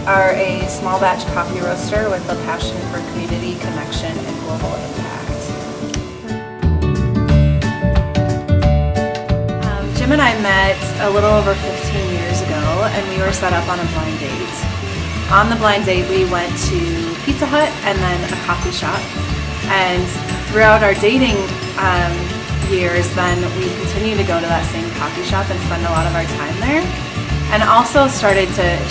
are a small batch coffee roaster with a passion for community connection and global impact. Jim and I met a little over 15 years ago, and we were set up on a blind date. On the blind date, we went to Pizza Hut and then a coffee shop. And throughout our dating years, then we continued to go to that same coffee shop and spend a lot of our time there. And also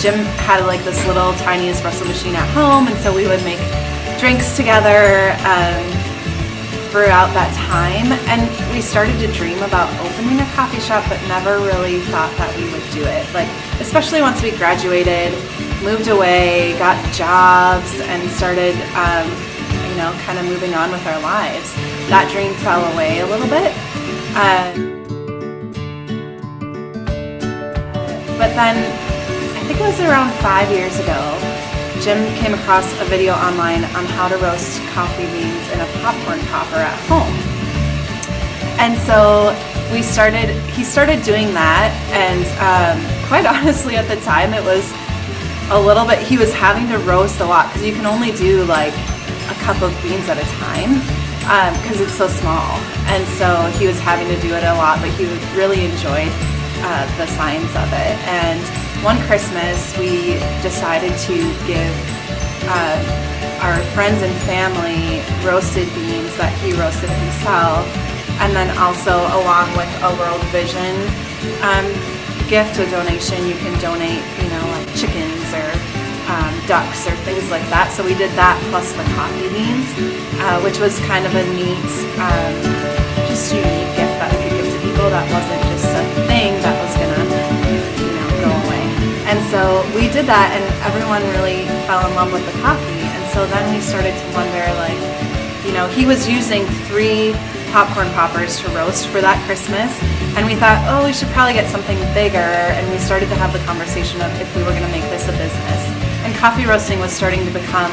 Jim had like this little tiny espresso machine at home, and so we would make drinks together throughout that time. And we started to dream about opening a coffee shop, but never really thought that we would do it. Like, especially once we graduated, moved away, got jobs, and started, you know, kind of moving on with our lives. That dream fell away a little bit. But then, I think it was around 5 years ago, Jim came across a video online on how to roast coffee beans in a popcorn popper at home. And so he started doing that, and quite honestly at the time it was a little bit, he was having to roast a lot because you can only do like a cup of beans at a time because it's so small. And so he was having to do it a lot, but he really enjoyed the science of it. And one Christmas we decided to give our friends and family roasted beans that he roasted himself, and then also along with a World Vision gift, a donation. You can donate, you know, like chickens or ducks or things like that. So we did that plus the coffee beans, which was kind of a neat, just unique gift that we could give to people. That wasn't just a thing that was gonna, you know, go away. And so we did that, and everyone really fell in love with the coffee. And so then we started to wonder, like, you know, he was using 3 popcorn poppers to roast for that Christmas, and we thought, oh, we should probably get something bigger. And we started to have the conversation of if we were going to make this a business. And coffee roasting was starting to become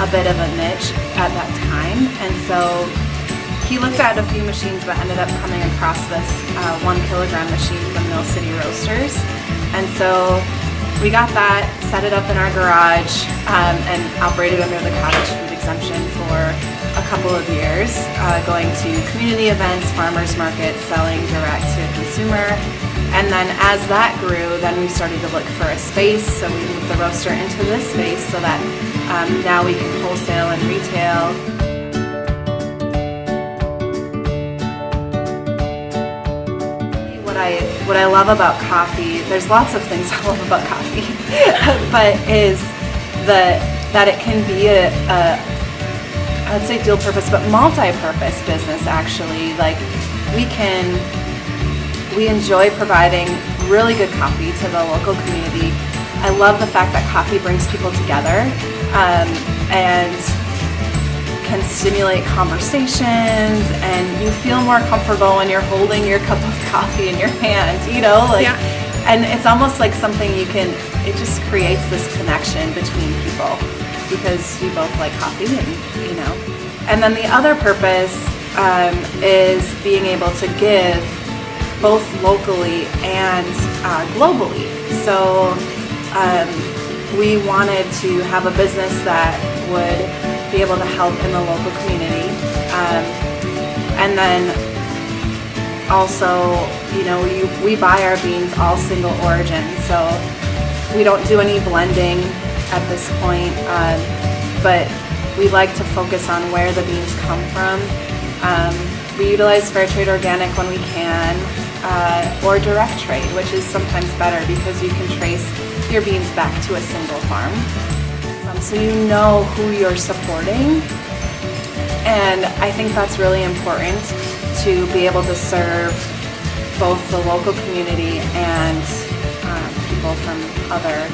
a bit of a niche at that time. And so he looked at a few machines, but ended up coming across this 1 kilogram machine from Mill City Roasters. And so we got that, set it up in our garage, and operated under the cottage food exemption for a couple of years, going to community events, farmers markets, selling direct to consumer. And then as that grew, then we started to look for a space, so we moved the roaster into this space so that now we can wholesale and retail. What I love about coffee, there's lots of things I love about coffee, but is that it can be I'd say dual purpose, but multi-purpose business actually. Like, we enjoy providing really good coffee to the local community. I love the fact that coffee brings people together and can stimulate conversations, and you feel more comfortable when you're holding your cup of coffee in your hand, you know, like, yeah. And it's almost like something it just creates this connection between people because you both like coffee, and you know. And then the other purpose is being able to give both locally and globally. So we wanted to have a business that would be able to help in the local community, and then also, you know, we buy our beans all single origin, so we don't do any blending at this point, but we like to focus on where the beans come from. We utilize fair trade organic when we can, or direct trade, which is sometimes better because you can trace your beans back to a single farm. So you know who you're supporting, and I think that's really important to be able to serve both the local community and people from other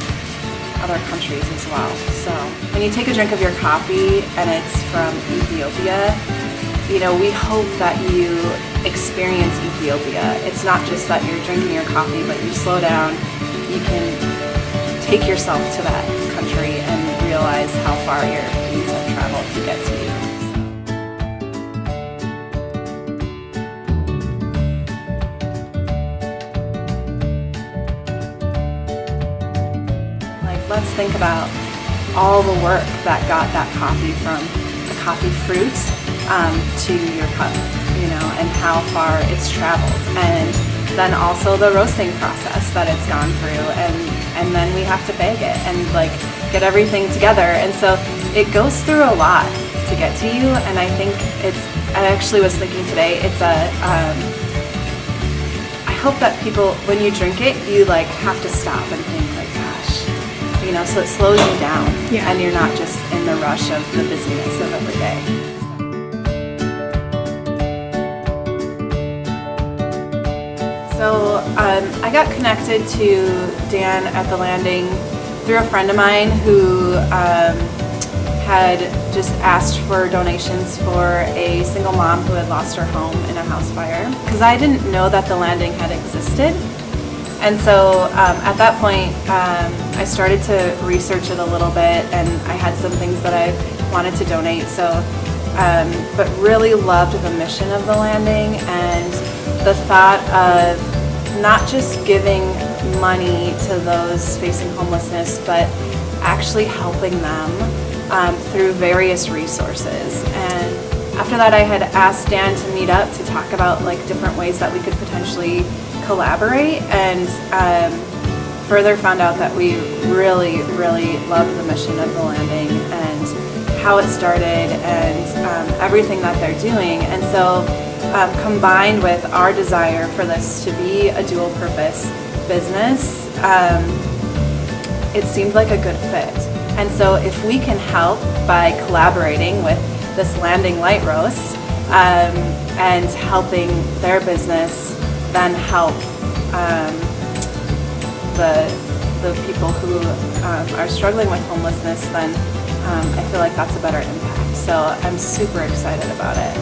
countries as well. So when you take a drink of your coffee and it's from Ethiopia, you know, we hope that you experience Ethiopia. It's not just that you're drinking your coffee, but you slow down, you can take yourself to that country and realize how far your beans have traveled to get to you. let's think about all the work that got that coffee from the coffee fruit to your cup, you know, and how far it's traveled, and then also the roasting process that it's gone through, and then we have to bag it and like get everything together, and so it goes through a lot to get to you. And I think I actually was thinking today, it's I hope that people, when you drink it, you like have to stop and think like, gosh, you know, so it slows you down, and you're not just in the rush of the busyness of every day. So I got connected to Dan at the Landing through a friend of mine who had just asked for donations for a single mom who had lost her home in a house fire. Because I didn't know that the Landing had existed. And so at that point I started to research it a little bit, and I had some things that I wanted to donate. So, but really loved the mission of the Landing and the thought of not just giving money to those facing homelessness, but actually helping them through various resources. And after that, I had asked Dan to meet up to talk about like different ways that we could potentially collaborate, and further found out that we really, really love the mission of the Landing and how it started and everything that they're doing. And so combined with our desire for this to be a dual purpose business, it seemed like a good fit. And so if we can help by collaborating with this Landing Light Roast and helping their business then help the people who are struggling with homelessness, then I feel like that's a better impact. So I'm super excited about it.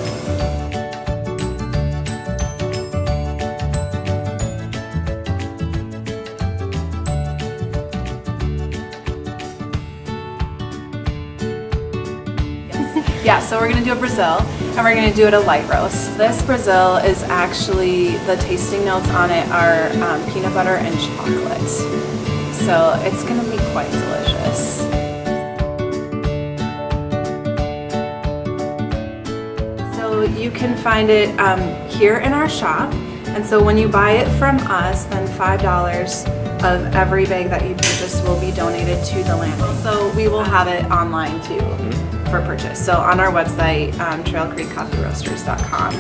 Yeah, so we're going to do a Brazil, and we're going to do it a light roast. This Brazil is actually, the tasting notes on it are peanut butter and chocolate. So it's going to be quite delicious. So you can find it here in our shop, and so when you buy it from us, then $5 of every bag that you purchase will be donated to the Landing. So we will have it online too. For purchase. So on our website, trailcreekcoffeeroasters.com,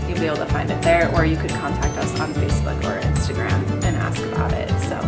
you'll be able to find it there, or you could contact us on Facebook or Instagram and ask about it. So